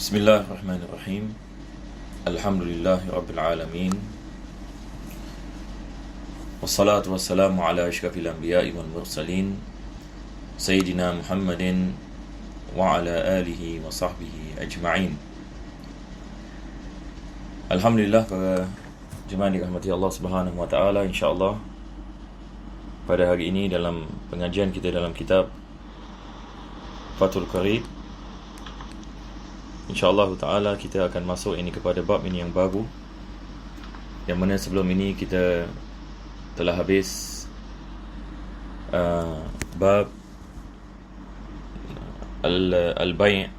Bismillahirrahmanirrahim. Alhamdulillahi Rabbil Alamin. Wassalatu wassalamu ala ashrafil anbiya'i wal mursalin Sayyidina Muhammadin wa ala alihi wa sahbihi ajma'in. Alhamdulillah, para jemaah dirahmati Allah Subhanahu wa taala, insya-Allah pada hari ini dalam pengajian kita dalam kitab Fathul Qarib, InsyaAllah ta'ala kita akan masuk ini kepada bab ini yang baru, yang mana sebelum ini kita telah habis bab al-bay',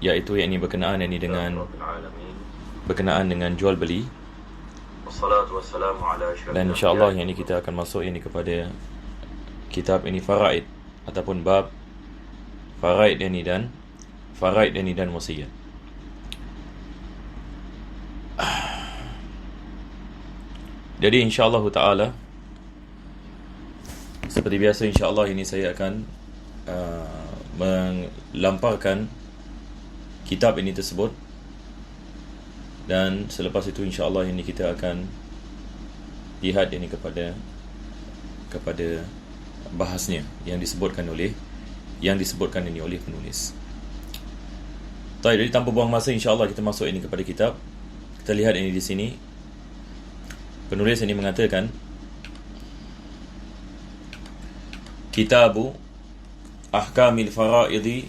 iaitu yang ini berkenaan dengan jual beli. Dan insyaAllah yang ini kita akan masuk ini kepada kitab ini faraid, ataupun bab faraid ini dan wasiat. Jadi insyaAllah ta'ala, seperti biasa insyaAllah ini saya akan melamparkan kitab ini tersebut, dan selepas itu insyaAllah ini kita akan lihat ini kepada bahasnya yang disebutkan ini oleh penulis. Jadi tanpa buang masa, insyaAllah kita masuk ini kepada kitab. Kita lihat ini di sini. Penulis ini mengatakan, Kitabu Ahkamil Fara'idhi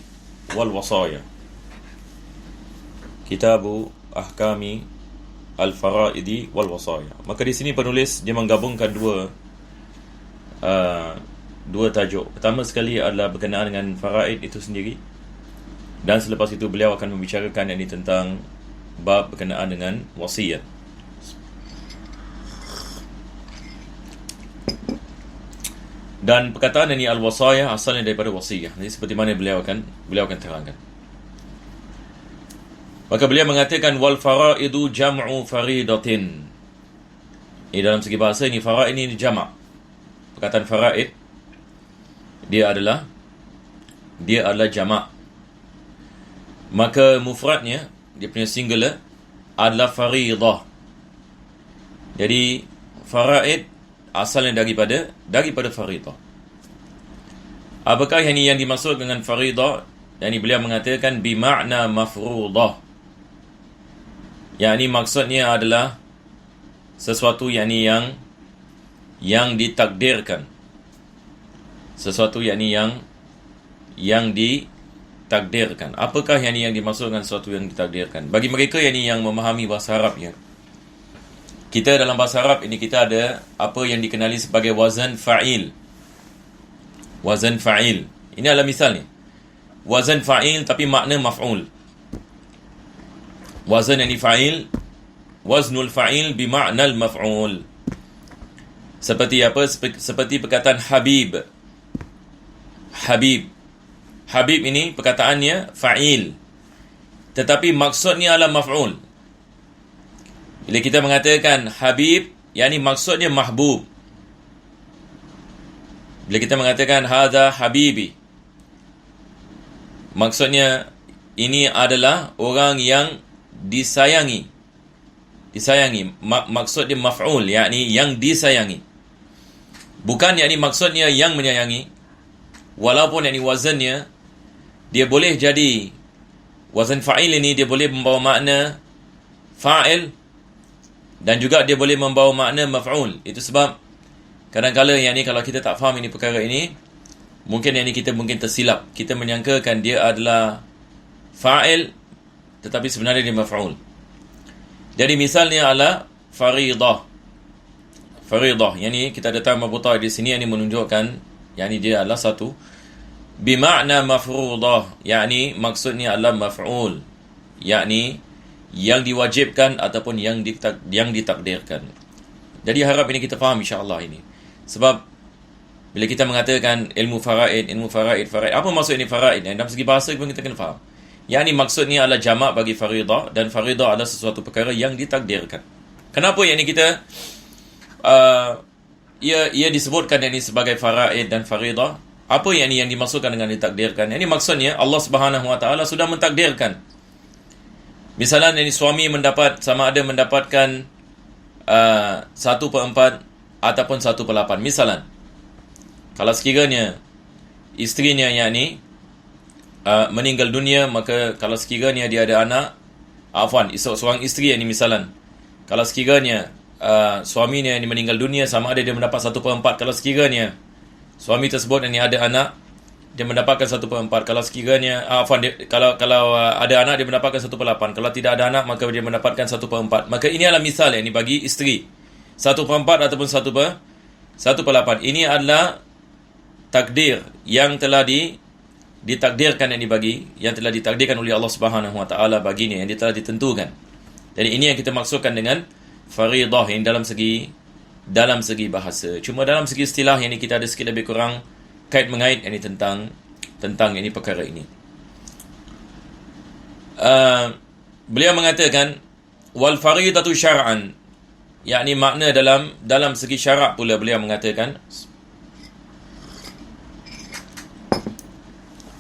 wal Wasaya. Kitabu Ahkami Al-Fara'idhi wal Wasaya. Maka di sini penulis dia menggabungkan dua tajuk. Pertama sekali adalah berkenaan dengan faraid itu sendiri, dan selepas itu beliau akan membicarakan ini tentang bab berkenaan dengan wasiat. Dan perkataan ini al-wasaya asalnya daripada wasiyah. Jadi seperti mana beliau akan terangkan. Maka beliau mengatakan wal faraidu jam'u faridatin. Ini dalam segi bahasa ini faraid ini jama'. Perkataan faraid dia adalah jama'. Maka mufradnya, dia punya singular adalah faridah. Jadi faraid asalnya daripada faridah. Apakah yang dimaksud dengan faridah? Yani beliau mengatakan bima'na mafruḍah. Yani maksudnya adalah sesuatu yang ditakdirkan. Sesuatu yang ditakdirkan. Apakah yang dimaksudkan sesuatu yang ditakdirkan? Bagi mereka yang memahami bahasa Arab ya, kita dalam bahasa Arab ini kita ada apa yang dikenali sebagai wazan fa'il. Wazan fa'il. Ini adalah misalnya wazan fa'il tapi makna maf'ul. Wazan yang fa'il, waznul fa'il bima'na al-maf'ul. Seperti apa? Seperti perkataan Habib. Habib ini perkataannya fa'il, tetapi maksudnya adalah maf'ul. Bila kita mengatakan Habib, yakni maksudnya mahbub. Bila kita mengatakan hadza habibi, maksudnya ini adalah orang yang disayangi. Maksudnya maf'ul, yakni yang disayangi. Bukan yakni maksudnya yang menyayangi. Walaupun yakni wazannya dia boleh jadi wazan fa'il ini, dia boleh membawa makna fa'il dan juga dia boleh membawa makna maf'ul. Itu sebab kadang-kadang kalau kita tak faham ini perkara ini, mungkin kita tersilap. Kita menyangkakan dia adalah fa'il tetapi sebenarnya dia maf'ul. Jadi misalnya adalah faridah. Kita ada tamah buta di sini, yang menunjukkan dia adalah satu bima'na mafruḍah, yakni maksudnya adalah maf'ul, yakni yang diwajibkan ataupun yang ditakdirkan. Jadi harap ini kita faham insya-Allah ini. Sebab bila kita mengatakan ilmu faraid, apa maksud ini faraid? Dalam segi bahasa pun kita kena faham. Yakni maksudnya adalah jamak bagi faridah, dan faridah adalah sesuatu perkara yang ditakdirkan. Kenapa kita ia disebutkan ini sebagai faraid dan faridah? Apa yang dimaksudkan dengan ditakdirkan? Ini maksudnya Allah Subhanahu wa taala sudah mentakdirkan Misalan ini suami sama ada mendapatkan 1/4 ataupun 1/8. Misalan, kalau sekiranya isterinya meninggal dunia, maka kalau sekiranya dia ada anak, seorang isteri misalan, kalau sekiranya suaminya meninggal dunia, sama ada dia mendapat 1/4. Kalau sekiranya suami tersebut ada anak, dia mendapatkan 1/4. Kalau sekiranya kalau ada anak, dia mendapatkan 1/8. Kalau tidak ada anak, maka dia mendapatkan 1/4. Maka ini adalah misal bagi isteri, 1/4 ataupun 1/8. Ini adalah takdir yang telah ditakdirkan yang telah ditakdirkan oleh Allah Subhanahu Wa Taala baginya, yang telah ditentukan. Jadi ini yang kita maksudkan dengan faridah yang dalam segi bahasa. Cuma dalam segi istilah yang kita ada sikit lebih kurang kait mengait tentang perkara ini. Beliau mengatakan wal faridatu syar'an, yakni makna dalam segi syarak pula. Beliau mengatakan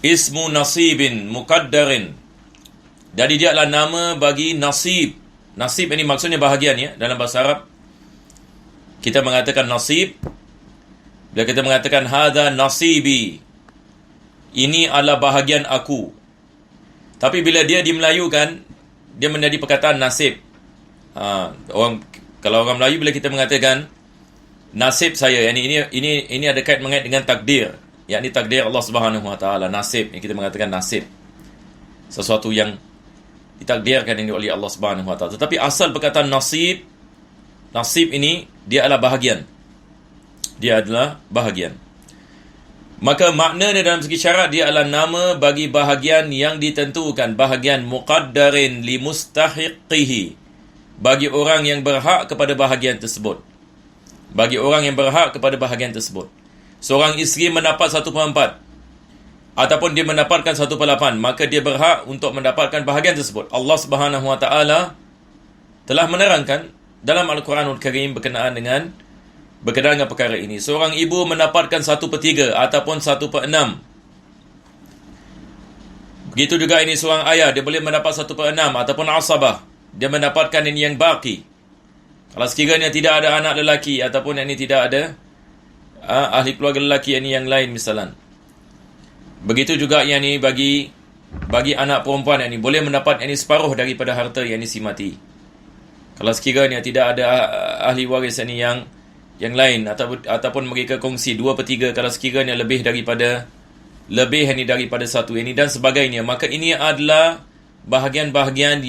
ismu nasibin muqaddarin. Jadi dia adalah nama bagi nasib. Nasib ini maksudnya bahagian, ya. Dalam bahasa Arab kita mengatakan nasib. Bila kita mengatakan hadza nasibi, ini adalah bahagian aku. Tapi bila dia dimelayukan, dia menjadi perkataan nasib. Kalau orang Melayu, bila kita mengatakan nasib saya, ini ada kait mengait dengan takdir, yakni takdir Allah Subhanahu Wa Taala. Nasib, yang kita mengatakan nasib, sesuatu yang ditakdirkan ini oleh Allah Subhanahu Wa Taala. Tetapi asal perkataan nasib ini dia adalah bahagian. Maka maknanya dalam segi syarat, dia adalah nama bagi bahagian yang ditentukan, bahagian muqaddarin li mustahiqihi, bagi orang yang berhak kepada bahagian tersebut. Seorang isteri mendapat 1/4 ataupun dia mendapatkan 1/8, maka dia berhak untuk mendapatkan bahagian tersebut. Allah Subhanahu Wa Taala telah menerangkan dalam Al-Quranul Karim berkenaan dengan perkara ini. Seorang ibu mendapatkan 1/3 ataupun 1/6. Begitu juga ini seorang ayah, dia boleh mendapat 1/6 ataupun asabah, dia mendapatkan ini yang baki. Kalau sekiranya tidak ada anak lelaki ataupun ini tidak ada ahli keluarga lelaki yang lain misalan. Begitu juga bagi anak perempuan boleh mendapat separuh daripada harta si mati. Kalau sekiranya tidak ada ahli waris yang lain, ataupun mereka kongsi 2/3, kalau sekiranya lebih daripada satu dan sebagainya, maka ini adalah bahagian-bahagian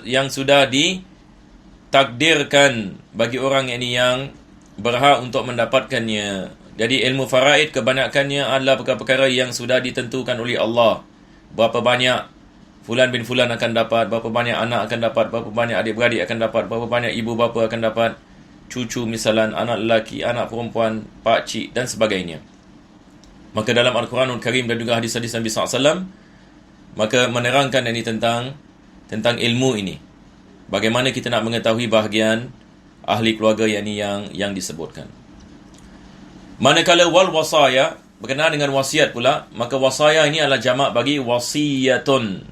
yang sudah ditakdirkan bagi orang yang berhak untuk mendapatkannya. Jadi ilmu faraid kebanyakannya adalah perkara-perkara yang sudah ditentukan oleh Allah. Berapa banyak fulan bin fulan akan dapat, berapa banyak anak akan dapat, berapa banyak adik-beradik akan dapat, berapa banyak ibu bapa akan dapat, cucu misalan, anak lelaki, anak perempuan, pakcik dan sebagainya. Maka dalam Al-Quranul Karim dan juga hadis-hadis Nabi SAW, maka menerangkan tentang ilmu ini. Bagaimana kita nak mengetahui bahagian ahli keluarga yang disebutkan. Manakala wal wasaya, berkenaan dengan wasiat pula, maka wasaya ini adalah jamak bagi wasiyatun.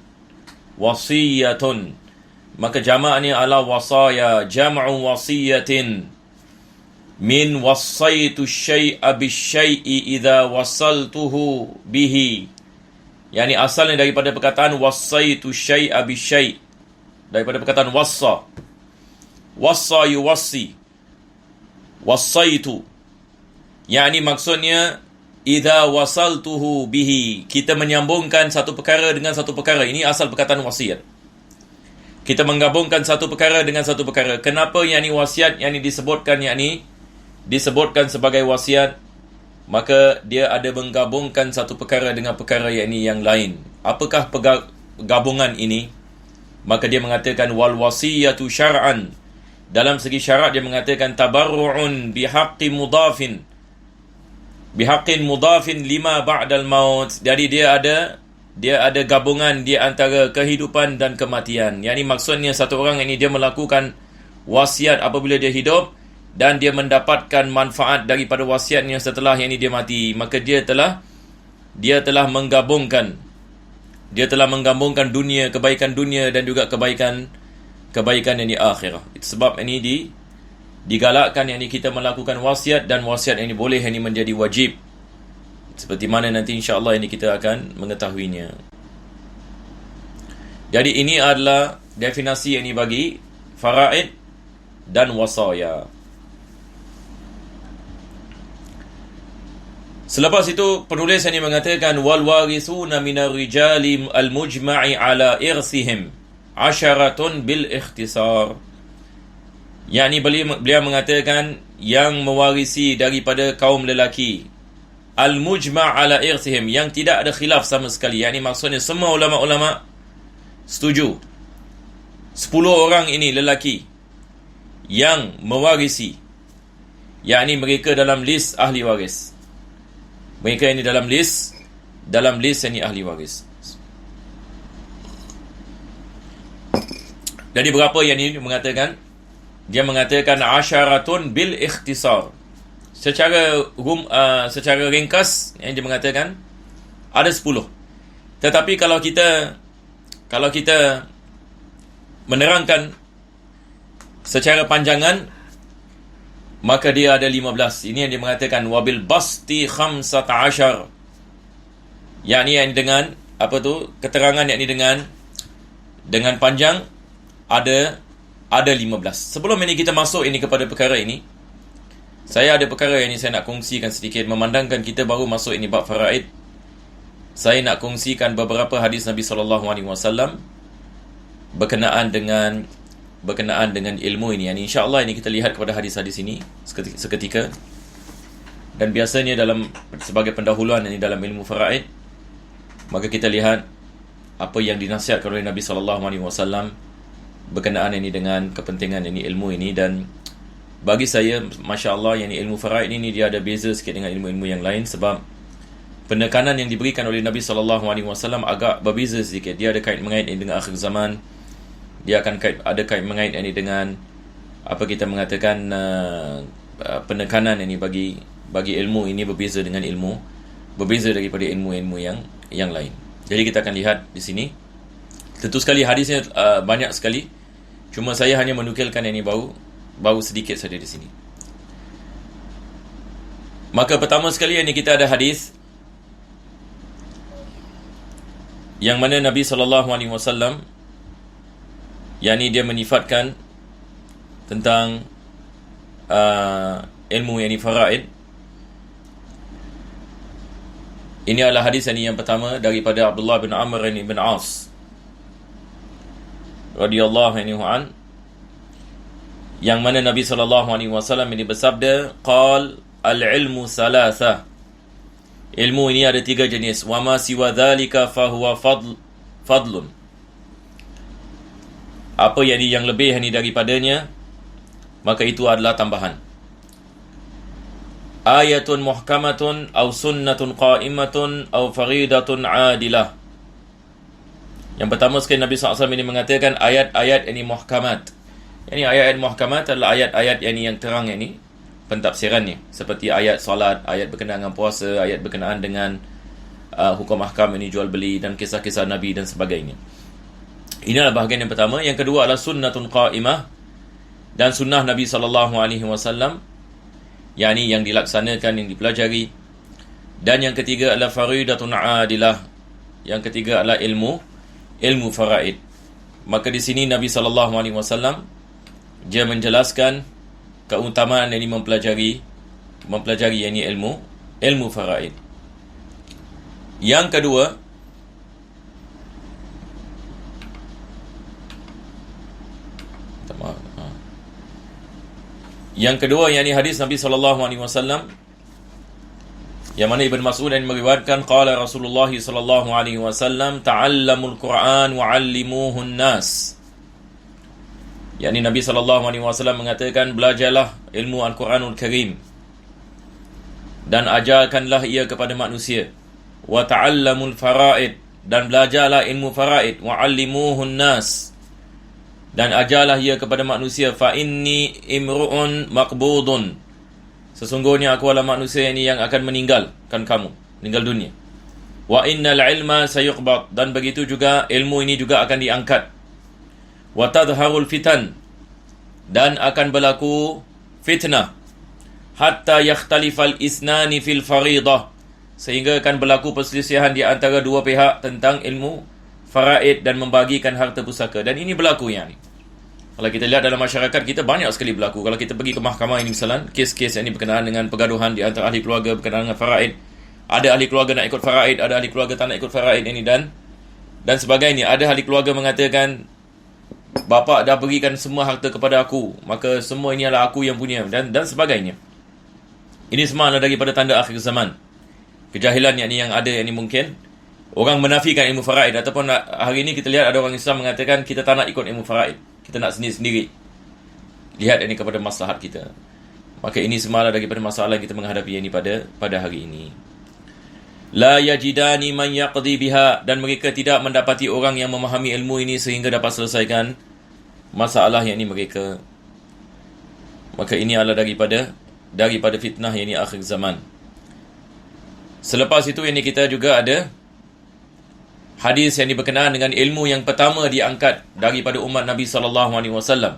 Maka jamaknya adalah wasaya, jam'u wasiyatin. Min wassaitu syai'a bisyai'i idza wasaltuhu bihi. Yani asalnya daripada perkataan wassaitu syai'a bisyai', daripada perkataan wassa yuwassi, wassaitu, yani maksudnya idza wasaltuhu bihi, kita menyambungkan satu perkara dengan satu perkara. Ini asal perkataan wasiat. Kita menggabungkan satu perkara dengan satu perkara. Kenapa wasiat disebutkan sebagai wasiat? Maka dia ada menggabungkan satu perkara dengan perkara yang lain. Apakah gabungan ini? Maka dia mengatakan wal wasiyatu syar'an. Dalam segi syarat dia mengatakan tabarru'un bihaqqin mudafin lima ba'dal maut. Jadi dia ada gabungan di antara kehidupan dan kematian. Yani maksudnya satu orang dia melakukan wasiat apabila dia hidup, dan dia mendapatkan manfaat daripada wasiatnya setelah dia mati. Maka dia telah menggabungkan dia telah menggabungkan kebaikan dunia dan juga kebaikan yang di akhirah. Itu sebab ini digalakkan yang kita melakukan wasiat, dan wasiat ini boleh ini menjadi wajib. Seperti mana nanti insya-Allah ini kita akan mengetahuinya. Jadi ini adalah definisi ini bagi faraid dan wasaya. Selepas itu penulis ini mengatakan wal warithuna minar rijali al mujma'i ala irsihim 'asharatun bil ikhtisar. yakni beliau mengatakan yang mewarisi daripada kaum lelaki al mujma' ala irsihim, yang tidak ada khilaf sama sekali, yakni maksudnya semua ulama-ulama setuju 10 orang ini lelaki yang mewarisi, yakni mereka dalam list ahli waris. Mereka ini dalam list ini ahli waris. Jadi berapa yang ini mengatakan? Dia mengatakan asyaratun bil ikhtisar. Secara ringkas yang dia mengatakan ada 10. Tetapi kalau kita menerangkan secara panjangan, maka dia ada 15. Ini yang dia mengatakan wabil basti 15. Yakni yang dengan keterangan yakni dengan panjang ada 15. Sebelum ini kita masuk ini kepada perkara ini, saya ada perkara yang ini saya nak kongsikan sedikit. Memandangkan kita baru masuk ini bab faraid, saya nak kongsikan beberapa hadis Nabi SAW berkenaan dengan ilmu ini. Yani insya-Allah ini kita lihat kepada hadis-hadis ini seketika. Dan biasanya sebagai pendahuluan ini dalam ilmu faraid, maka kita lihat apa yang dinasihatkan oleh Nabi SAW berkenaan ini dengan kepentingan ini ilmu ini. Dan bagi saya, masya-Allah, yang ilmu faraid ini dia ada beza sikit dengan ilmu-ilmu yang lain, sebab penekanan yang diberikan oleh Nabi SAW agak berbeza sedikit. Dia ada kait mengait dengan akhir zaman. Dia akan ada kait mengait ini dengan apa kita mengatakan penekanan ini bagi ilmu ini berbeza daripada ilmu-ilmu yang lain. Jadi kita akan lihat di sini. Tentu sekali hadisnya banyak sekali. Cuma saya hanya menukilkan ini baru sedikit saja di sini. Maka pertama sekali ini kita ada hadis yang mana Nabi SAW, yakni dia menifatkan tentang ilmu yakni faraid. Ini adalah hadis yang pertama daripada Abdullah bin Amr bin As radhiyallahu anhu, yang mana Nabi SAW ini bersabda, qal al-ilmu salasah, ilmu ini ada 3 jenis, wa ma siwa dhalika fahuwa fadlun, apa yang lebih daripadanya maka itu adalah tambahan. Ayatun muhkamatun aw sunnatun qa'imatun aw faridatun adilah. Yang pertama sekali Nabi SAW ini mengatakan ayat-ayat ini muhkamat. Ini ayat-ayat muhkamat adalah ayat-ayat yang terang ini pentafsirannya, seperti ayat solat, ayat berkenaan dengan puasa, ayat berkenaan dengan hukum ahkam ini jual beli dan kisah-kisah Nabi dan sebagainya. Ini adalah bahagian yang pertama. Yang kedua adalah sunnatun qa'imah, dan sunnah Nabi SAW, yakni yang dilaksanakan, yang dipelajari. Dan yang ketiga adalah faridatun adilah. Yang ketiga adalah ilmu faraid. Maka di sini Nabi SAW dia menjelaskan keutamaan yang mempelajari yakni ilmu faraid. Yang kedua, yakni hadis Nabi SAW yang mana Ibn Mas'ud yang meriwayatkan, qala Rasulullah SAW, ta'allamul Qur'an wa 'allimuhun nas. Yakni Nabi SAW mengatakan, belajarlah ilmu Al-Quranul Karim dan ajarkanlah ia kepada manusia. Wa ta'allamul faraid, dan belajarlah ilmu faraid. Wa 'allimuhun nas, dan ajarlah ia kepada manusia. Fa inni imru'un maqbudun, sesungguhnya aku adalah manusia ini yang akan meninggal dunia. Wa innal ilma sayuqbad, dan begitu juga ilmu ini juga akan diangkat. Wa tadharul fitan, dan akan berlaku fitnah. Hatta yakhtalifal isnani fil faridah, sehingga akan berlaku perselisihan di antara dua pihak tentang ilmu faraid dan membagikan harta pusaka. Dan ini berlaku yang ni. Kalau kita lihat dalam masyarakat kita, banyak sekali berlaku. Kalau kita pergi ke mahkamah ini misalnya, kes-kes yang ini berkenaan dengan pergaduhan di antara ahli keluarga berkenaan dengan faraid. Ada ahli keluarga nak ikut faraid, ada ahli keluarga tak nak ikut faraid ini dan sebagainya. Ada ahli keluarga mengatakan, bapa dah berikan semua harta kepada aku, maka semua ini adalah aku yang punya, dan sebagainya. Ini semua adalah daripada tanda akhir zaman. Kejahilan yang ada yang ini mungkin orang menafikan ilmu faraid, ataupun hari ini kita lihat ada orang Islam mengatakan kita tak nak ikut ilmu faraid, kita nak sendiri-sendiri. Lihat ini kepada maslahat kita. Maka ini semua adalah daripada masalah yang kita menghadapi ini pada hari ini. La yajidani man yaqdi biha, dan mereka tidak mendapati orang yang memahami ilmu ini sehingga dapat selesaikan masalah yang ini mereka. Maka ini adalah daripada fitnah yang ini akhir zaman. Selepas itu ini kita juga ada hadis yang berkenaan dengan ilmu yang pertama diangkat daripada umat Nabi SAW.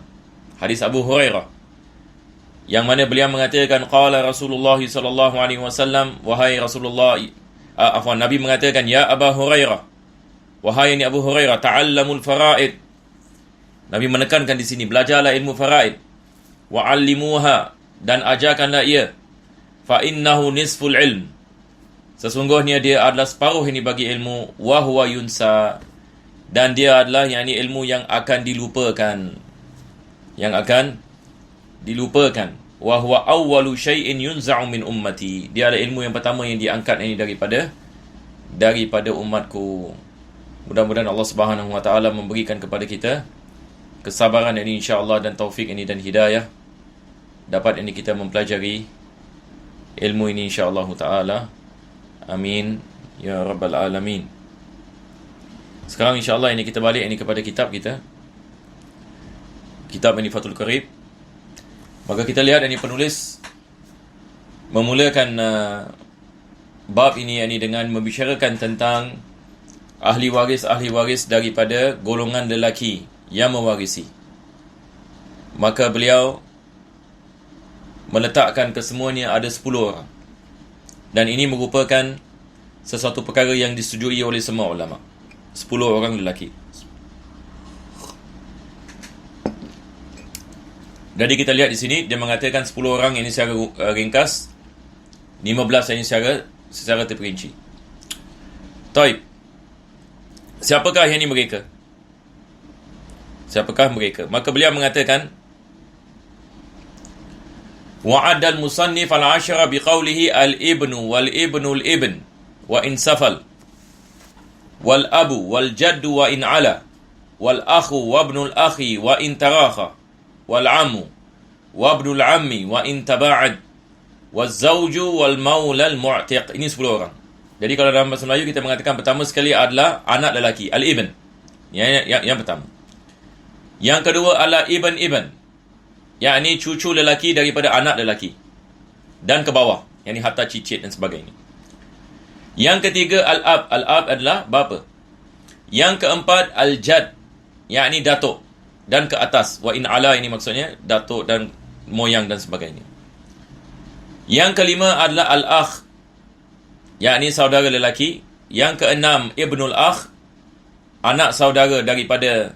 Hadis Abu Hurairah, yang mana beliau mengatakan, qala Rasulullah SAW, wahai Rasulullah, Nabi mengatakan, ya Abu Hurairah, wahai ini Abu Hurairah, ta'allamul faraid. Nabi menekankan di sini, belajarlah ilmu faraid. Wa'allimuha, dan ajarkanlah ia. Fa innahu nisful ilm, sesungguhnya dia adalah separuh ini bagi ilmu. Wa huwa yunsa, dan dia adalah yakni ilmu yang akan dilupakan. Wa huwa awwalu syai'in yunza'u min ummati, dia adalah ilmu yang pertama yang diangkat ini daripada umatku. Mudah-mudahan Allah Subhanahu wa taala memberikan kepada kita kesabaran ini insya-Allah, dan taufik ini dan hidayah, dapat ini kita mempelajari ilmu ini insya-Allah taala. Amin ya rabbal alamin. Sekarang insya-Allah ini kita balik ini kepada kitab kita, kitab ini Fathul Qarib. Maka kita lihat ini penulis memulakan bab ini dengan membicarakan tentang ahli waris daripada golongan lelaki yang mewarisi. Maka beliau meletakkan kesemuanya ada 10 orang. Dan ini merupakan sesuatu perkara yang disetujui oleh semua ulama. 10 orang lelaki. Jadi kita lihat di sini dia mengatakan 10 orang ini secara ringkas, 15 ini secara terperinci. Taib. Siapakah yang ini mereka? Maka beliau mengatakan, wa'adda al-musannif al-ashara biqawlihi al-ibnu wal-ibnu al-ibn wa in safal wal-abu wal-jaddu wa in ala wal-akhu wa ibnu al-akhi wa in tarakha wal-ammu wa ibnu al-ammi wa in taba'ad wal-zawju wal-mawla al-mu'tiq. Ini 10 orang. Jadi kalau dalam bahasa Melayu kita mengatakan pertama sekali adalah anak lelaki, al-ibn. Yang pertama. Yang kedua adalah ibn, yakni cucu lelaki daripada anak lelaki, dan ke bawah, yakni harta cicit dan sebagainya. Yang ketiga al-ab adalah bapa. Yang keempat al-jad, yakni datuk, dan ke atas. Wa in ala, ini maksudnya datuk dan moyang dan sebagainya. Yang kelima adalah al-akh, yakni saudara lelaki. Yang keenam ibnul akh, anak saudara daripada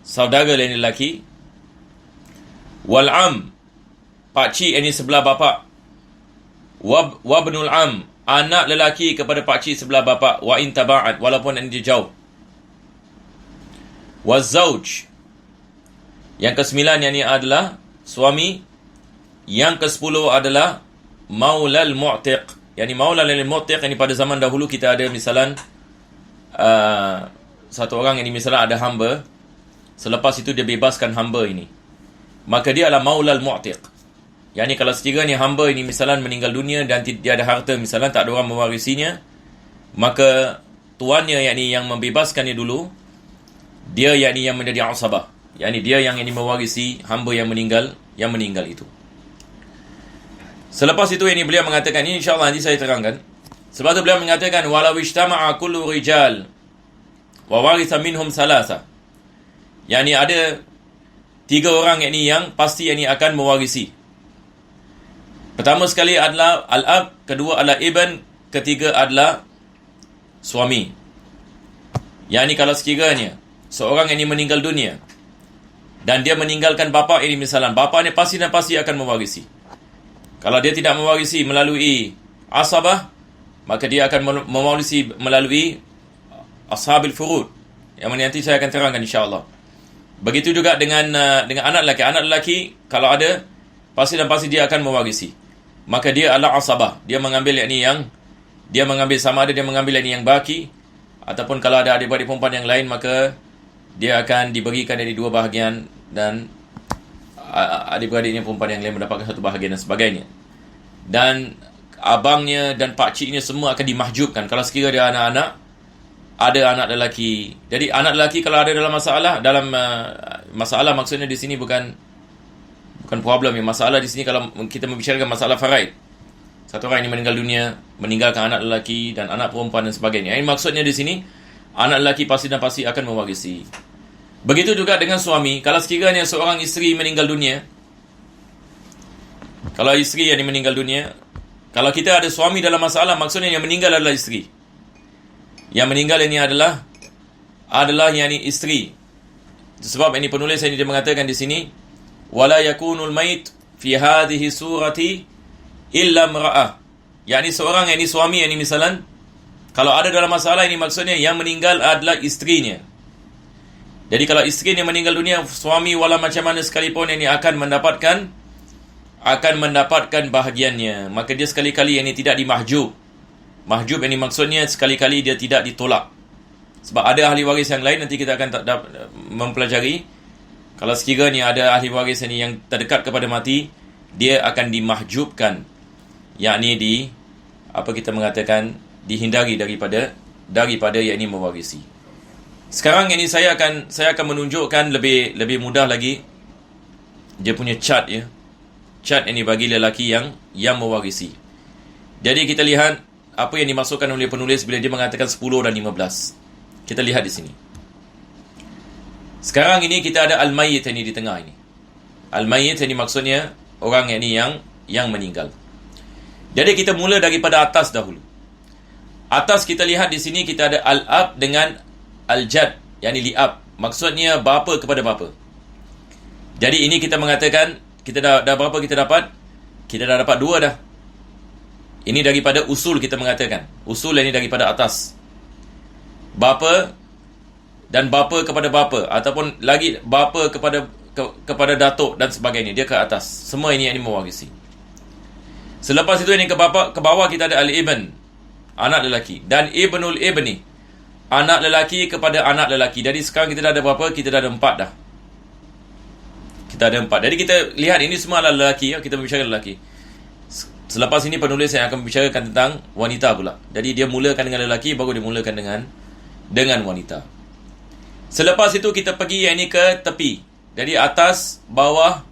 saudara lain lelaki. Wal-am, pakcik ini sebelah bapa. Wa ibnul am, anak lelaki kepada pakcik sebelah bapa. Wa in taba'at, walaupun ini jauh. Waz-zawj, yang ke-9 yang ini adalah suami. Yang ke-10 adalah maulal mu'tiq, yakni maulal mu'tiq. Ini pada zaman dahulu kita ada misalan satu orang ini misalnya ada hamba, selepas itu dia bebaskan hamba ini, maka dia adalah maulal mu'tiq. Yakni kalau sekiranya hamba ini misalan meninggal dunia dan dia ada harta, misalan tak ada orang mewarisinya, maka tuannya yakni yang membebaskannya dulu, dia yakni yang menjadi asabah, yakni dia yang ini mewarisi hamba yang meninggal itu. Selepas itu ini beliau mengatakan, ini insya-Allah nanti saya terangkan. Sebab tu beliau mengatakan walau ijtama'a kullu rijal wa waritha minhum salasa. Yani ada 3 orang yang pasti akan mewarisi. Pertama sekali adalah al-ab, kedua adalah ibn, ketiga adalah suami. Yani kalau sekiranya seorang yang meninggal dunia dan dia meninggalkan bapa ini misalnya, bapa ni pasti dan pasti akan mewarisi. Kalau dia tidak mewarisi melalui asabah, maka dia akan mewarisi melalui ashabil furud, yang mana nanti saya akan terangkan insya-Allah. Begitu juga dengan anak lelaki. Anak lelaki kalau ada, pasti dan pasti dia akan mewarisi. Maka dia adalah asabah. Dia mengambil dia mengambil sama ada dia mengambil yang baki, ataupun kalau ada adik-beradik perempuan yang lain, maka dia akan diberikan dari 2 bahagian, dan adik-beradiknya perempuan yang lain mendapatkan 1 bahagian dan sebagainya. Dan abangnya dan pakciknya semua akan dimahjubkan kalau sekiranya dia anak-anak, ada anak lelaki. Jadi anak lelaki kalau ada dalam masalah maksudnya di sini bukan problem. Masalah di sini kalau kita membicarakan masalah faraid. Satu orang yang meninggal dunia, meninggalkan anak lelaki dan anak perempuan dan sebagainya. Ini maksudnya di sini, anak lelaki pasti dan pasti akan mewarisi. Begitu juga dengan suami. Kalau sekiranya seorang isteri meninggal dunia, kalau isteri yang meninggal dunia, kalau kita ada suami dalam masalah, maksudnya yang meninggal adalah isteri. Yang meninggal ini adalah yang isteri. Sebab ini penulis ini dia mengatakan di sini, wala yakunul mait fi hadhihi surati illa mar'ah. Yani seorang suami misalan, kalau ada dalam masalah ini maksudnya yang meninggal adalah istrinya. Jadi kalau isteri yang meninggal dunia, suami wala macam mana sekalipun ini akan mendapatkan bahagiannya. Maka dia sekali-kali ini tidak dimahjub. Mahjub ini maksudnya sekali-kali dia tidak ditolak. Sebab ada ahli waris yang lain, nanti kita akan mempelajari. Kalau sekiranya ada ahli waris ini yang terdekat kepada mati, dia akan dimahjubkan. Yakni dihindari daripada yakni mewarisi. Sekarang ini saya akan menunjukkan lebih mudah lagi dia punya chart ya. Chart ini bagi lelaki yang mewarisi. Jadi kita lihat apa yang dimasukkan oleh penulis bila dia mengatakan 10 dan 15. Kita lihat di sini. Sekarang ini kita ada al-mayyit ini di tengah ini. Al-mayyit ini maksudnya orang yang meninggal. Jadi kita mula daripada atas dahulu. Atas kita lihat di sini kita ada al-ab dengan al-jad, yakni li'ab. Maksudnya bapa kepada bapa. Jadi ini kita mengatakan kita dah berapa kita dapat? Kita dah dapat 2 dah. Ini daripada usul kita mengatakan. Usul ini daripada atas. Bapa dan bapa kepada bapa, ataupun lagi bapa kepada datuk dan sebagainya, dia ke atas. Semua ini yang mewarisi. Selepas itu ini ke bawah kita ada al-ibn, anak lelaki, dan ibnul ibni, anak lelaki kepada anak lelaki. Jadi sekarang kita dah ada berapa? Kita dah ada 4 dah. Kita ada 4. Jadi kita lihat ini semua adalah lelaki ya. Kita berbicara lelaki. Selepas ini penulis yang akan membicarakan tentang wanita pula. Jadi dia mulakan dengan lelaki, baru dia mulakan dengan wanita. Selepas itu kita pergi yang ini ke tepi. Jadi atas, bawah,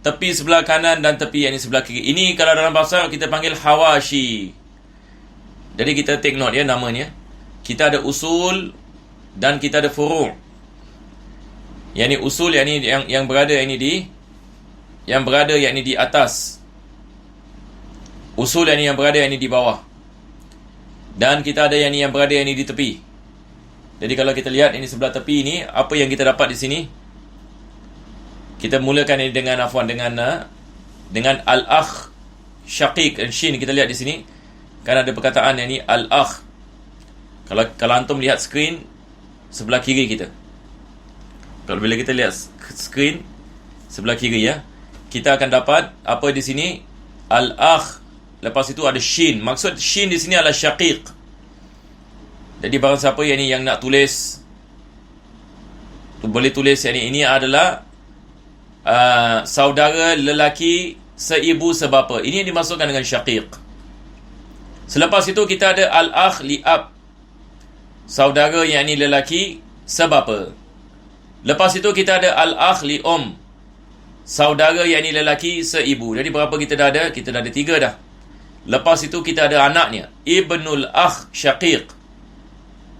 tepi sebelah kanan dan tepi yang ini sebelah kiri. Ini kalau dalam bahasa kita panggil hawashi. Jadi kita take note ya namanya. Kita ada usul dan kita ada furu'. Yang ini usul yang berada di atas. Usul yang berada di bawah. Dan kita ada yang berada di tepi. Jadi kalau kita lihat ini sebelah tepi ini, apa yang kita dapat di sini? Kita mulakan ini dengan al-akh syaqiq dan shin. Kita lihat di sini kan ada perkataan yang ini al-akh. Kalau antum lihat skrin sebelah kiri kita. Kalau bila kita lihat skrin sebelah kiri ya, kita akan dapat apa di sini? Al-akh. Lepas itu ada shin. Maksud shin di sini adalah syaqiq. Jadi barang siapa yang nak tulis, boleh tulis ini adalah saudara lelaki seibu sebapa. Ini yang dimasukkan dengan syaqiq. Selepas itu kita ada al-akh li'ab, saudara yang ini lelaki sebapa. Lepas itu kita ada al-akh li'um, saudara yang ini lelaki seibu. Jadi berapa kita dah ada? Kita dah ada 3 dah. Lepas itu kita ada anaknya, ibnul akh syaqiq,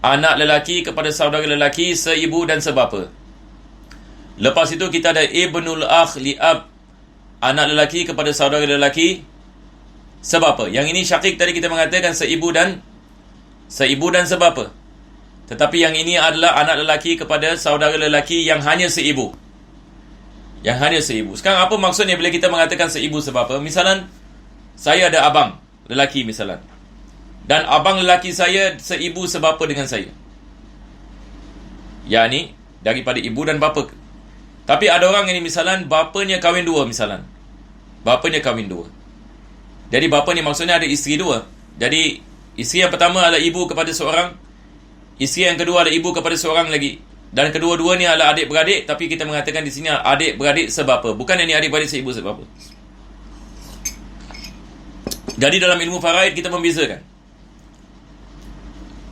anak lelaki kepada saudara lelaki seibu dan sebapa. Lepas itu kita ada ibnul akh li'ab, anak lelaki kepada saudara lelaki sebapa. Yang ini syaqiq tadi kita mengatakan seibu dan sebapa. Tetapi yang ini adalah anak lelaki kepada saudara lelaki yang hanya seibu. Sekarang apa maksudnya bila kita mengatakan seibu sebapa? Misalan, saya ada abang lelaki misalan, dan abang lelaki saya seibu sebapa dengan saya, yakni daripada ibu dan bapa. Tapi ada orang ini misalan bapanya kahwin dua misalan. Jadi bapa ni maksudnya ada isteri dua. Jadi isteri yang pertama adalah ibu kepada seorang, isteri yang kedua adalah ibu kepada seorang lagi. Dan kedua-dua ni adalah adik-beradik, tapi kita mengatakan di sini adik-beradik sebapa. Bukan yang ni adik-beradik seibu sebapa. Jadi dalam ilmu faraid kita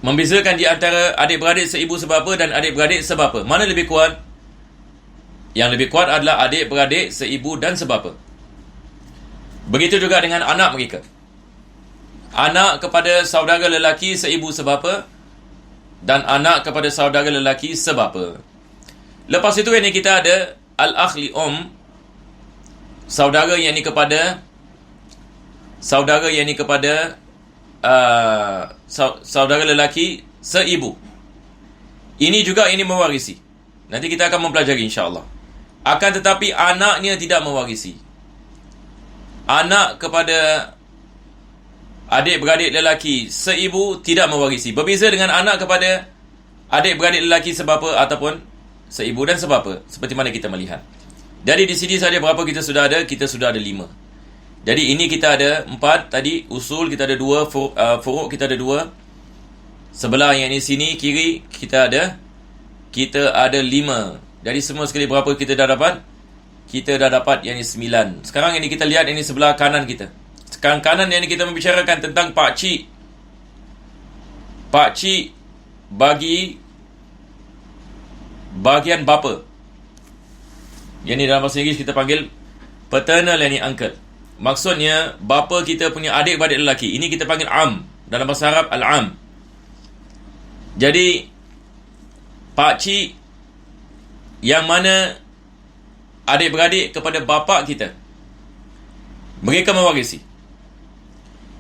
membezakan di antara adik-beradik seibu sebapa dan adik-beradik sebapa. Mana lebih kuat? Yang lebih kuat adalah adik-beradik seibu dan sebapa. Begitu juga dengan anak mereka. Anak kepada saudara lelaki seibu sebapa dan anak kepada saudara lelaki sebapa. Lepas itu yang kita ada al-akh li saudara yang ni kepada saudara lelaki seibu. Ini juga mewarisi. Nanti kita akan mempelajari insya-Allah. Akan tetapi anaknya tidak mewarisi. Anak kepada adik-beradik lelaki seibu tidak mewarisi. Berbeza dengan anak kepada adik-beradik lelaki sebapa ataupun seibu dan sebapa, seperti mana kita melihat. Jadi di sini saja berapa kita sudah ada? Kita sudah ada 5. Jadi ini kita ada 4 tadi, usul kita ada 2, furuk kita ada 2. Sebelah yang di sini kiri kita ada 5. Jadi semua sekali berapa kita dah dapat? Kita dah dapat yang ini 9. Sekarang ini kita lihat ini sebelah kanan kita. Sekarang kanan yang ini kita membicarakan tentang pakcik. Pakcik bagi bagian bapa. Yang ini dalam bahasa Inggeris kita panggil paternal, yang ini uncle. Maksudnya bapa kita punya adik-beradik lelaki. Ini kita panggil am. Dalam bahasa Arab al-am. Jadi pakcik yang mana adik-beradik kepada bapa kita, mereka mewarisi.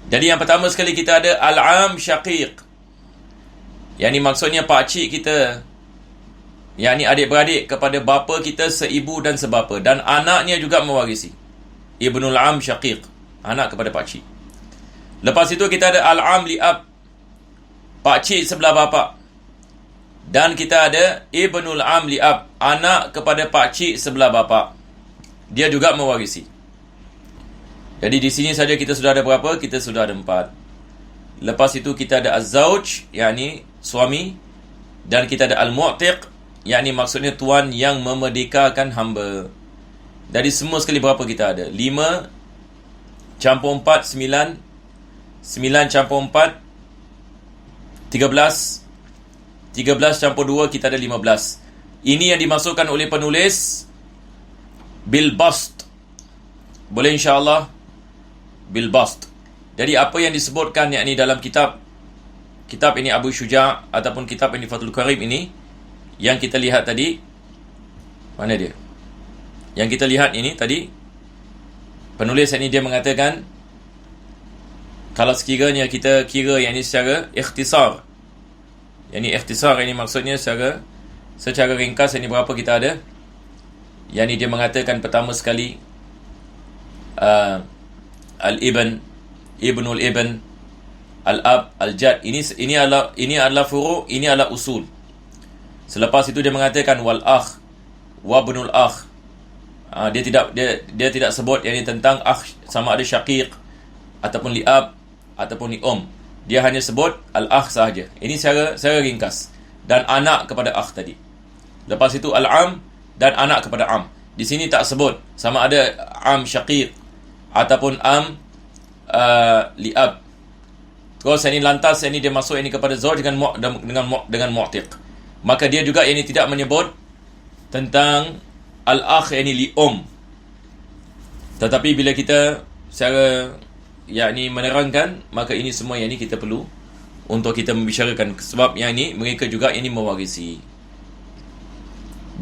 Jadi yang pertama sekali kita ada al-am syaqiq. Yang ni maksudnya pakcik kita, yang ni adik-beradik kepada bapa kita seibu dan sebapa, dan anaknya juga mewarisi. Ibnul am syaqiq, anak kepada pakcik. Lepas itu kita ada al-am li'ab, pakcik sebelah bapa. Dan kita ada ibnul am li'ab, anak kepada pakcik sebelah bapa. Dia juga mewarisi. Jadi di sini saja kita sudah ada berapa? Kita sudah ada 4. Lepas itu kita ada az-zawj, yakni suami, dan kita ada al-mu'tiq, yakni maksudnya tuan yang memerdekakan hamba. Jadi semua sekali berapa kita ada? 5 campur 4 9, 9 campur 4 13, 13 campur 2 kita ada 15. Ini yang dimasukkan oleh penulis bil bast. Boleh insya-Allah bil bast. Jadi apa yang disebutkan yakni dalam kitab ini Abu Syuja' ataupun kitab ini Fathul Karim ini yang kita lihat tadi, mana dia? Yang kita lihat ini tadi, penulis ini dia mengatakan kalau sekiranya kita kira yang ini secara ikhtisar. Yang ini ikhtisar, ini maksudnya secara ringkas ini berapa kita ada? Yang ini dia mengatakan pertama sekali al-ibn, ibnul ibn, al-ab, al-jad. Ini adalah furu', ini adalah usul. Selepas itu dia mengatakan wal akh, wa ibnul akh. Dia tidak sebut yang ini tentang akh sama ada syaqiq ataupun li'ab ataupun li'um. Dia hanya sebut al-akh sahaja. Ini secara ringkas. Dan anak kepada akh tadi. Lepas itu al-am dan anak kepada am. Di sini tak sebut sama ada am syaqiq ataupun am li'ab. Terus ini lantas ini dia masuk ini kepada zawj dengan mu'tiq. Maka dia juga ini tidak menyebut tentang al-akh ini li'um. Tetapi bila kita secara yakni menerangkan, maka ini semua yang ini kita perlu untuk kita membicarakan, sebab yang ini mereka juga yang ini mewarisi.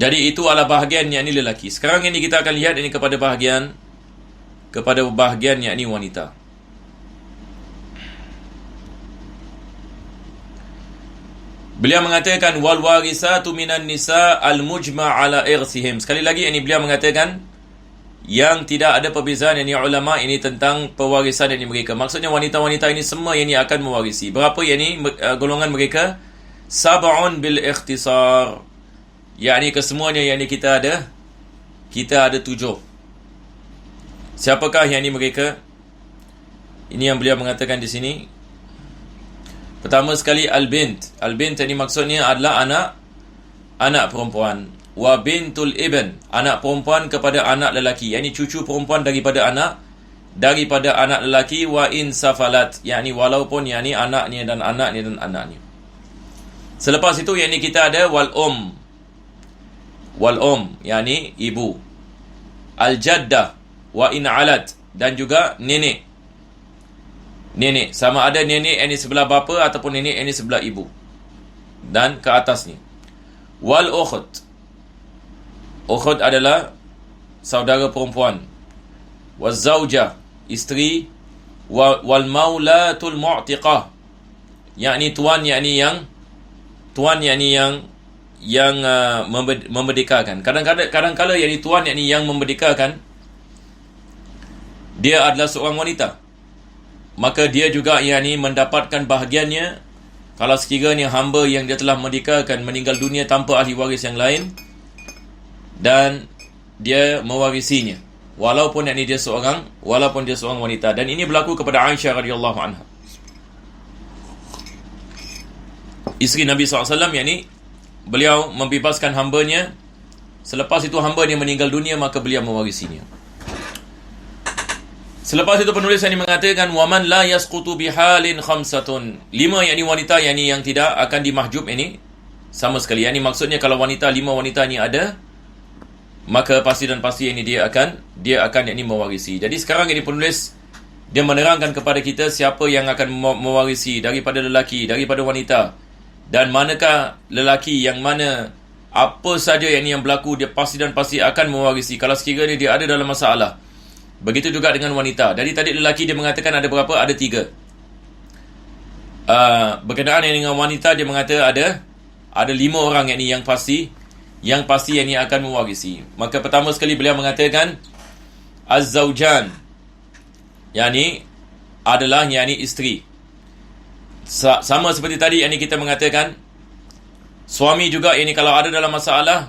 Jadi itu adalah bahagian yang ini lelaki. Sekarang ini kita akan lihat ini kepada bahagian yang ini wanita. Beliau mengatakan wal warisatu minan nisa al mujma' ala irsihim. Sekali lagi ini beliau mengatakan yang tidak ada perbezaan ini ulama ini tentang pewarisan ini mereka. Maksudnya wanita-wanita ini semua ini akan mewarisi. Berapa yang ini golongan mereka? Sab'un bil ikhtisar. Yakni kesemuanya yang ini kita ada 7. Siapakah yang ini mereka? Ini yang beliau mengatakan di sini. Pertama sekali al-bint. Al-bint ini maksudnya adalah anak perempuan. Wa bintul ibn, anak perempuan kepada anak lelaki. Yakni cucu perempuan daripada anak lelaki. Wa in safalat, yakni walaupun yakni anaknya dan anaknya. Selepas itu yakni kita ada wal yakni ibu. Al-jaddah wa in alat, dan juga nenek. Sama ada nenek ini sebelah bapa ataupun nenek ini sebelah ibu dan ke atasnya. Wal ukhut adalah saudara perempuan. Waz zaujah, isteri. Wal maulatul mu'tiqah, yakni tuan yang memerdekakan. Kadang-kadang yakni tuan yang memerdekakan, dia adalah seorang wanita, maka dia juga yakni mendapatkan bahagiannya kalau sekiranya hamba yang dia telah merdekakan meninggal dunia tanpa ahli waris yang lain dan dia mewarisinya, walaupun dia seorang wanita. Dan ini berlaku kepada Aisyah radhiyallahu anha, isteri Nabi SAW. yakni beliau membebaskan hambanya, selepas itu hamba dia meninggal dunia, maka beliau mewarisinya. Selepas itu penulis ini mengatakan waman la yasqutu bihalin khamsatun. 5 yakni wanita yang tidak akan dimahjub ini sama sekali. Yani maksudnya kalau 5 wanita ini ada, maka pasti ini dia akan yakni mewarisi. Jadi sekarang ini penulis dia menerangkan kepada kita siapa yang akan mewarisi daripada lelaki, daripada wanita, dan manakah lelaki yang mana apa saja yang berlaku dia pasti akan mewarisi kalau sekiranya dia ada dalam masalah. Begitu juga dengan wanita. Jadi tadi lelaki dia mengatakan ada berapa? Ada 3. Berkenaan dengan wanita dia mengatakan ada 5 orang yang pasti yang akan mewarisi. Maka pertama sekali beliau mengatakan az-zaujan, yakni adalah isteri. Sama seperti tadi kita mengatakan suami juga kalau ada dalam masalah,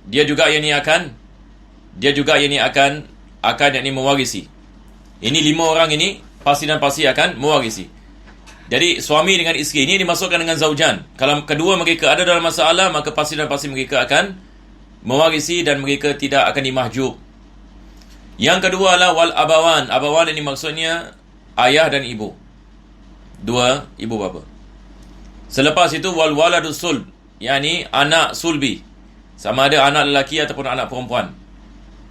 dia juga akan mewarisi. Ini 5 orang ini pasti akan mewarisi. Jadi suami dengan isteri ini dimasukkan dengan zaujan. Kalau kedua mereka ada dalam masalah, maka pasti mereka akan mewarisi dan mereka tidak akan dimahjub. Yang kedua adalah wal abawan. Abawan ini maksudnya ayah dan ibu. 2 ibu bapa. Selepas itu wal waladus sulb, yakni anak sulbi. Sama ada anak lelaki ataupun anak perempuan.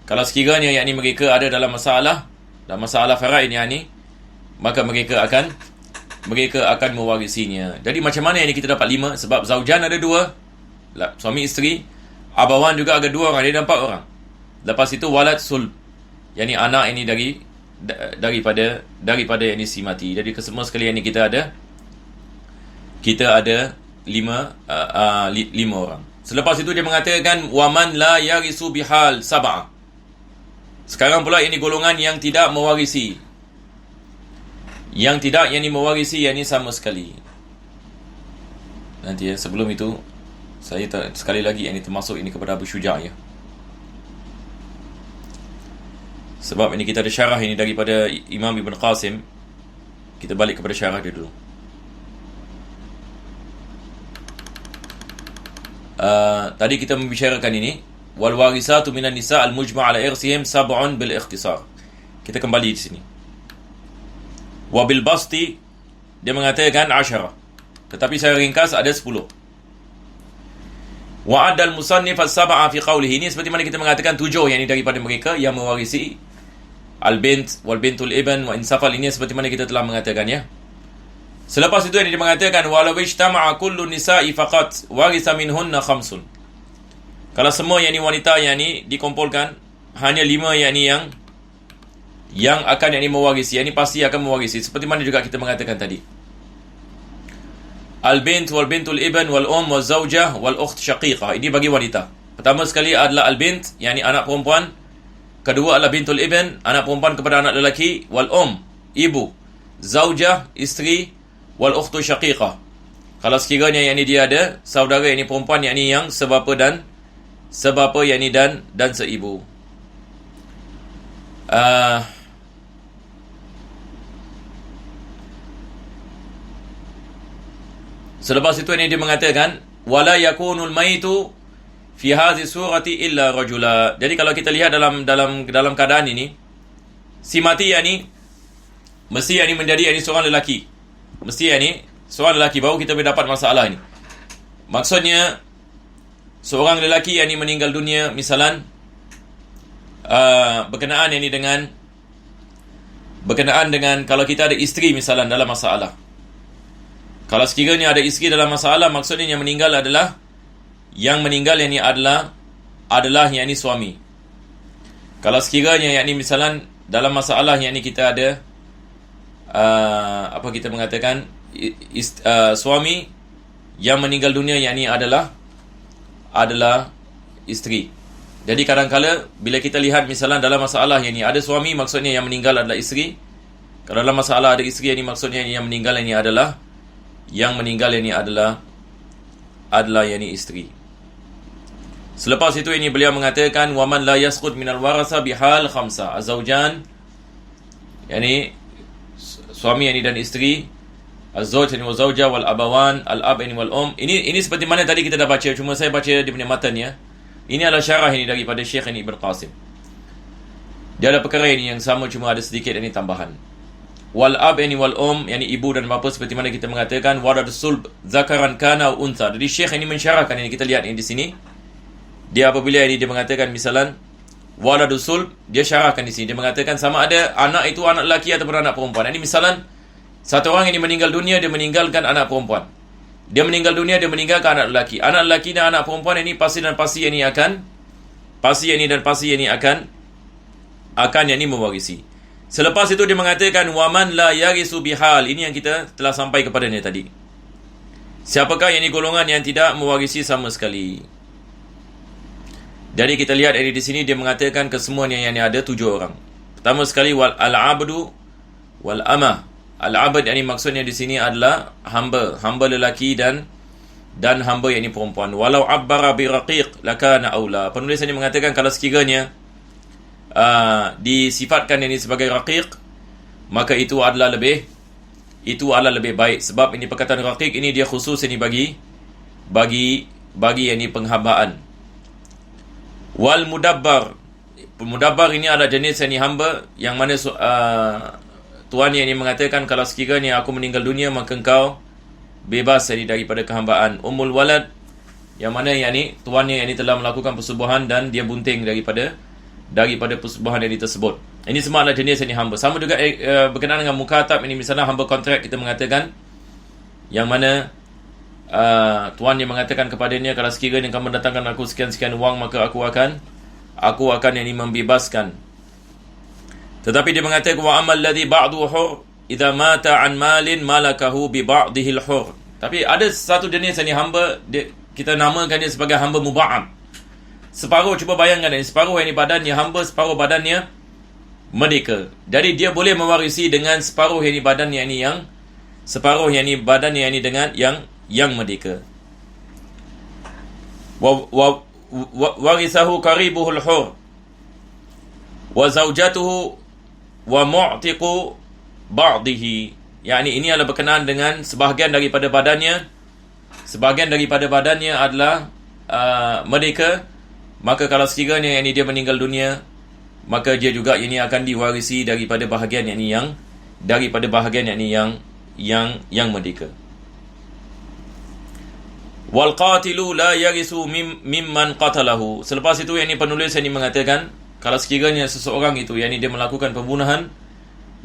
Kalau sekiranya mereka ada dalam masalah faraid maka mereka akan mewarisinya. Jadi macam mana kita dapat 5? Sebab zaujan ada 2, suami isteri. Abawan juga ada 2 orang, dia ada 4 orang. Lepas itu walad sulb, yakni anak ini daripada si mati. Jadi kesemua sekali kita ada 5 orang. Selepas itu dia mengatakan waman la yarisu bihal sab'ah. Sekarang pula ini golongan yang tidak mewarisi. Yang tidak mewarisi sama sekali. Nanti sebelum itu saya sekali lagi termasuk kepada Abu Syuja ya. Sebab ini kita ada syarah daripada Imam Ibn Qasim. Kita balik kepada syarah dia dulu. Tadi kita membicarakan ini wal warisatu minan nisa al mujma' ala irsihim sab'un bil ikhtisar. Kita kembali di sini. Wa bil basti dia mengatakan 10. Tetapi saya ringkas ada 10. Wa adal musannif as-sab'a fi qawlihi. Ini seperti mana kita mengatakan 7 daripada mereka yang mewarisi. al-bint wal bintul ibn wa insafal, ini seperti mana kita telah mengatakan ya. Selepas itu yang dia mengatakan walau ijtama'a kullu nisa'i faqat warisa minhunna khamsun. Kalau semua yang ni wanita yang ni dikumpulkan, hanya 5 yang akan yang ni mewarisi, yang ni pasti akan mewarisi, seperti mana juga kita mengatakan tadi. Al-bint wal bintul ibn wal wal zawjah wal ukht syaqiqah. Ini bagi wanita. Pertama sekali adalah al-bint, yang ni anak perempuan. Kedua adalah bintul ibn, anak perempuan kepada anak lelaki. Wal ibu. Zawjah, isteri. Wal ukhtu syaqiqah. Kalau sekiranya yang ni dia ada saudara yang ni perempuan, yang ni yang sebapa yang ni dan seibu. Selepas itu ini dia mengatakan wala yakunul maitu fi hadhihi surati illa rajula. Jadi kalau kita lihat dalam keadaan ini, si mati yang ni mesti yang ni menjadi yang ni seorang lelaki. Mesti yang ni seorang lelaki, baru kita boleh dapat masalah ini. Maksudnya seorang lelaki yang ni meninggal dunia, misalan berkenaan dengan kalau kita ada isteri misalan dalam masalah. Kalau sekiranya ada isteri dalam masalah, maksudnya yang meninggal yang ni adalah yang ni suami. Kalau sekiranya yang ni misalan dalam masalah yang ni kita ada apa kita mengatakan suami yang meninggal dunia, yang ni adalah isteri. Jadi kadang-kala bila kita lihat misalan dalam masalah yang ni ada suami, maksudnya yang meninggal adalah isteri. Kalau dalam masalah ada isteri, yang ni maksudnya yang meninggal yang ni adalah yang ni isteri. Selepas itu ini beliau mengatakan waman la yasqut minal warasa bihal khamsa azaujan, yakni suami yang ni dan isteri, az-zawj wa zawja wal abawan al-ab wal Ini seperti mana tadi kita dah baca, cuma saya baca dia punya matan ya. Ini adalah syarah ini daripada Syekh ini Ibn Qasim. Dia ada perkara ini yang sama, cuma ada sedikit ini tambahan. Wal ab wal yakni ibu dan bapa, seperti mana kita mengatakan warad sulb zakaran kana untha. Jadi Syekh ini mensyarahkan ini, kita lihat ini di sini. Dia apabila ini dia mengatakan misalan walad sulb, dia syarahkan di sini. Dia mengatakan sama ada anak itu anak lelaki ataupun anak perempuan. Ini misalan satu orang ini meninggal dunia, dia meninggalkan anak perempuan. Dia meninggal dunia, dia meninggalkan anak lelaki. Anak lelaki dan anak perempuan ini pasti ini akan yang ini mewarisi. Selepas itu dia mengatakan waman la yarisu bihal. Ini yang kita telah sampai kepadanya tadi. Siapakah yang ini golongan yang tidak mewarisi sama sekali? Jadi kita lihat di sini dia mengatakan kesemuanya yang ada 7 orang. Pertama sekali wal al-abdu wal amah. Al-abd yang ini maksudnya di sini adalah hamba lelaki dan hamba yang ini perempuan. Walau abbara bi raqiq lakana aula. Penulis ini mengatakan kalau sekiranya disifatkan ini sebagai raqiq, maka itu adalah lebih baik. Sebab ini perkataan raqiq ini dia khusus ini bagi yang ini penghambaan. Wal mudabbar ini adalah jenis yang ini hamba, yang mana tuan yang ini mengatakan kalau sekiranya aku meninggal dunia, maka engkau bebas ini daripada kehambaan. Ummul walad, yang mana yang ini tuannya yang ini telah melakukan persubuhan dan dia bunting daripada persubuhan yang tersebut. Ini semua adalah jenis yang hamba. Sama juga berkenaan dengan mukatab ini, misalnya hamba kontrak, kita mengatakan yang mana tuan yang mengatakan kepadanya kalau sekiranya kamu mendatangkan aku sekian-sekian wang, maka aku akan yang ini membebaskan. Tetapi dia mengatakan wa amal ladzi ba'du hur idza mata an malin malakahu bi ba'dihi al-hur. Tapi ada satu jenis yang hamba, kita namakan dia sebagai hamba muba'am. Separuh, cuba bayangkan ini, separuh yang ini badannya hamba, separuh badannya merdeka. Jadi dia boleh mewarisi dengan separuh yang ini badannya ini separuh yang ini badannya ini dengan yang merdeka. Warisahu qaribuhul hur wa zawjatuhu wa mu'tiqu ba'dihi. Yani ini adalah berkenaan dengan sebahagian daripada badannya adalah merdeka. Maka kalau sekiranya yang ini dia meninggal dunia, maka dia juga ini akan diwarisi daripada bahagian yang merdeka. Wal qatilu la yarisu mimman qatalahu. Selepas itu yang ini penulis yang ini mengatakan kalau sekiranya seseorang itu yakni dia melakukan pembunuhan,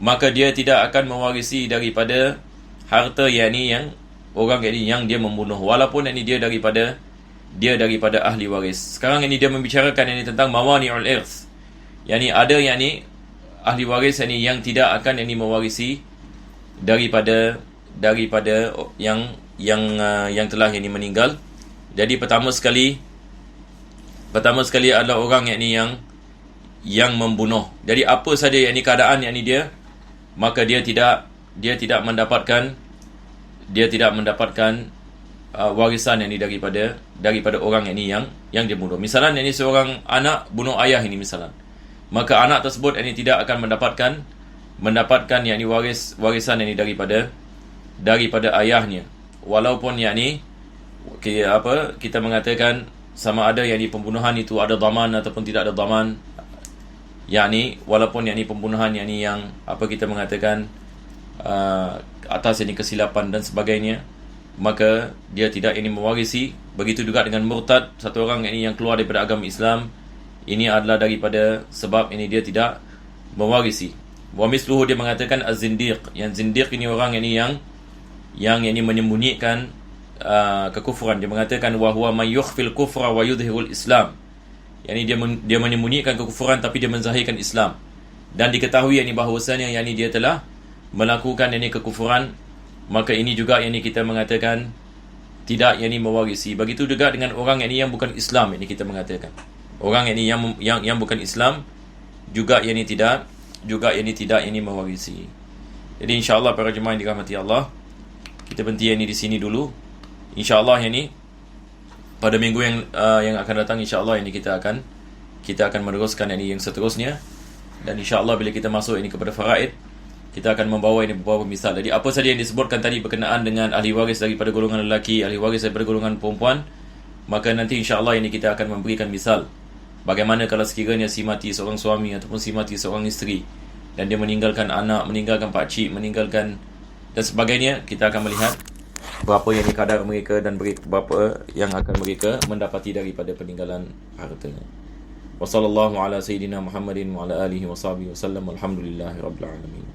maka dia tidak akan mewarisi daripada harta yakni yang orang yakni yang dia membunuh, walaupun yakni dia daripada ahli waris. Sekarang ini dia membicarakan yakni tentang mawani'ul irth. yakni ada yakni ahli waris yakni yang tidak akan yakni mewarisi daripada yang telah yakni meninggal. Jadi pertama sekali adalah orang yakni yang membunuh. Jadi apa saja yakni keadaan yakni dia, maka dia tidak mendapatkan warisan yakni daripada orang yakni yang dia bunuh. Misalnya yakni seorang anak bunuh ayah ini misalnya, maka anak tersebut yakni tidak akan mendapatkan yakni warisan yakni daripada ayahnya, walaupun yakni kita mengatakan sama ada yakni pembunuhan itu ada dhaman ataupun tidak ada dhaman, yakni walaupun yakni pembunuhan yakni yang kita mengatakan atas yakni kesilapan dan sebagainya, maka dia tidak yakni mewarisi. Begitu juga dengan murtad, satu orang yakni yang keluar daripada agama Islam, ini adalah daripada sebab ini dia tidak mewarisi. Wa misluhu, dia mengatakan az-zindiq, yang zindiq ini orang yakni yang menyembunyikan kekufuran. Dia mengatakan wa huwa may yukhfil kufra wa yudhhirul Islam, yakni dia menyembunyikan kekufuran tapi dia menzahirkan Islam, dan diketahui yakni bahawasanya yakni dia telah melakukan yakni kekufuran, maka ini juga yakni kita mengatakan tidak yakni mewarisi. Begitu juga dengan orang yakni yang bukan Islam, yakni kita mengatakan orang yakni yang bukan Islam juga yakni tidak yakni mewarisi. Jadi insya-Allah para jemaah yang dirahmati Allah, kita berhenti yakni di sini dulu. InsyaAllah yakni pada minggu yang akan datang, insyaAllah yakni kita akan meneruskan yakni yang seterusnya. Dan insyaAllah bila kita masuk ini kepada faraid, kita akan membawa ini beberapa misal. Jadi apa saja yang disebutkan tadi berkenaan dengan ahli waris daripada golongan lelaki, ahli waris daripada golongan perempuan, maka nanti insyaAllah ini kita akan memberikan misal. Bagaimana kalau sekiranya si mati seorang suami ataupun si mati seorang isteri, dan dia meninggalkan anak, meninggalkan pakcik, meninggalkan dan sebagainya, kita akan melihat berapa yang kadar mereka dan berapa yang akan mereka mendapati daripada peninggalan hartanya. Wassallallahu ala sayyidina Muhammadin wa ala alihi wa sahbihi wasallam. Alhamdulillahirabbil alamin.